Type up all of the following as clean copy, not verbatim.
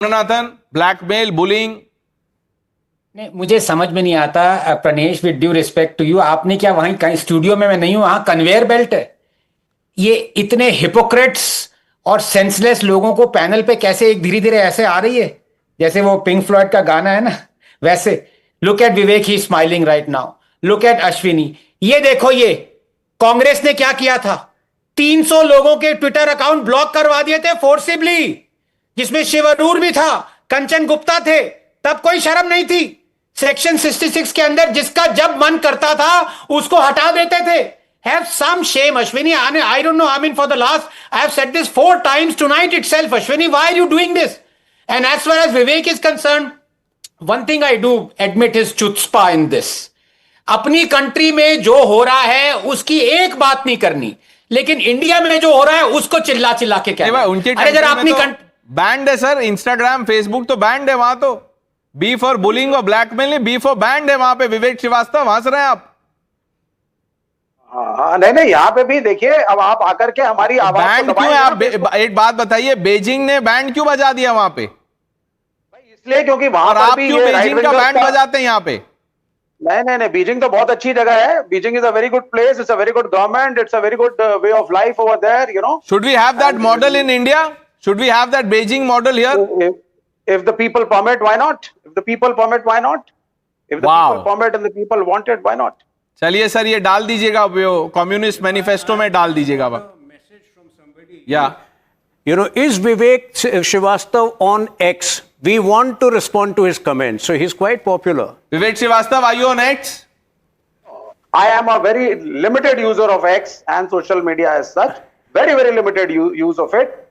Ranganathan, blackmail, bullying. नहीं, मुझे समझ में नहीं आता Pranesh, with due respect to you, आपने क्या वहीं कहीं स्टूडियो में मैं नहीं हूं, वहां कन्वेयर बेल्ट है। ये इतने हिपोक्रेट्स और सेंसलेस लोगों को पैनल पे कैसे एक धीरे धीरे ऐसे आ रही है, जैसे वो पिंक फ्लॉयड का गाना है ना, वैसे। Look at Vivek, he smiling right now. Look at Ashwini. ये देखो, ये कांग्रेस ने क्या किया था, 300 लोगों के ट्विटर अकाउंट ब्लॉक करवा दिए थे फोर्सिबली, जिसमें शिवरूर भी था, कंचन गुप्ता थे। तब कोई शर्म नहीं थी। सेक्शन 66 के अंदर जिसका जब मन करता था उसको हटा देते थे। Have some shame, Ashwini. I don't know. I mean, for the last, I have said this 4 times tonight itself, Ashwini. Why are you doing this? And as far as Vivek is concerned, one thing I do admit is chutzpah in this. अपनी country में जो हो रहा है उसकी एक बात नहीं करनी, लेकिन इंडिया में जो हो रहा है उसको चिल्ला चिल्ला के कहना। अरे जरा अपनी बैंड है सर, इंस्टाग्राम फेसबुक तो बैंड है वहां, तो बी फॉर बुलिंग और ब्लैकमेल नहीं, बी फॉर बैंड है वहां पे। विवेक श्रीवास्तव हंस रहे हैं आप। हाँ, नहीं यहाँ पे भी देखिए, अब आप आकर के हमारी आवाज बैंड क्यों है? आप एक बात बताइए, बीजिंग ने बैंड क्यों बजा दिया वहां पे? इसलिए क्योंकि वहां पर आप भी क्यों बीजिंग का बैंड बजाते हैं यहाँ पे? नहीं, बीजिंग तो बहुत अच्छी जगह है। Beijing is a very good place, it's a very good government, it's a very good way of life over there, you know. Should we have that model in India? Should we have that Beijing model here? If the people permit, why not? If the people permit, why not? If the people permit and the people want it, why not? चलिए sir, ये डाल दीजिएगा, communist manifesto में डाल दीजिएगा। या You know, is Vivek Srivastav on X? We want to respond to his comments, so he's quite popular. Vivek Srivastava, are you on X? I am a very limited user of X and social media as such. Very, very limited use of it.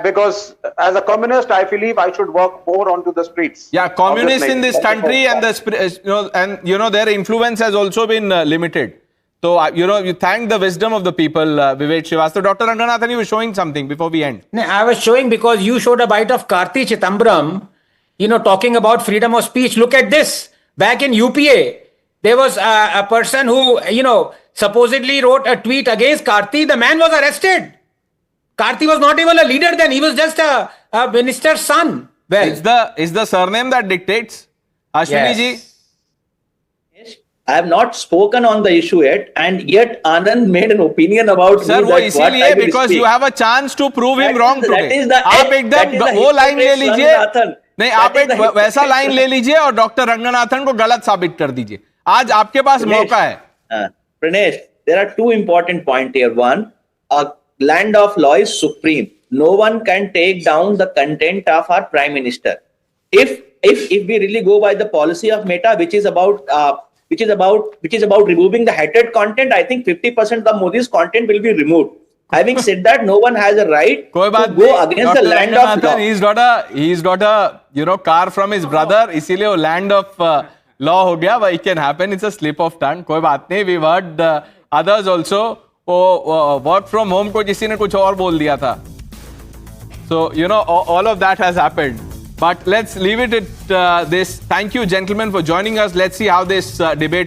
Because as a communist, I believe I should work more onto the streets. Yeah, communists in this country and their influence has also been limited. So you thank the wisdom of the people, Vivek Srivastava. Dr. Ranganathan, you were showing something before we end. No, I was showing because you showed a bite of Karthi Chidambaram, talking about freedom of speech. Look at this. Back in UPA, there was a person who, supposedly wrote a tweet against Karthi. The man was arrested. Karthi was not even a leader then. He was just a minister's son. Well, it's the surname that dictates. Ashwini ji. I have not spoken on the issue yet, and yet Anand made an opinion about Sir, वो इसीलिए because you have a chance to prove him wrong today. आप एकदम वो line ले लीजिए, नहीं आप एक वैसा लाइन ले लीजिए और डॉक्टर रंगनाथन को गलत साबित कर दीजिए। आज आपके पास मौका है। Pranesh, there are 2 important points here. One, a land of law is supreme. No one can take down the content of our prime minister. If we really go by the policy of Meta, which is about removing the hated content, I think 50% of Modi's content will be removed. Having said that, no one has a right to go against the land of law. He's got a car from his brother, इसीलिए वो land of law हो गया. It can happen. It's a slip of tongue. कोई बात नहीं. We've heard others also. Work from home को किसी ने कुछ और बोल दिया था. So all of that has happened, but let's leave it at this. Thank you gentlemen for joining us. Let's see how this debate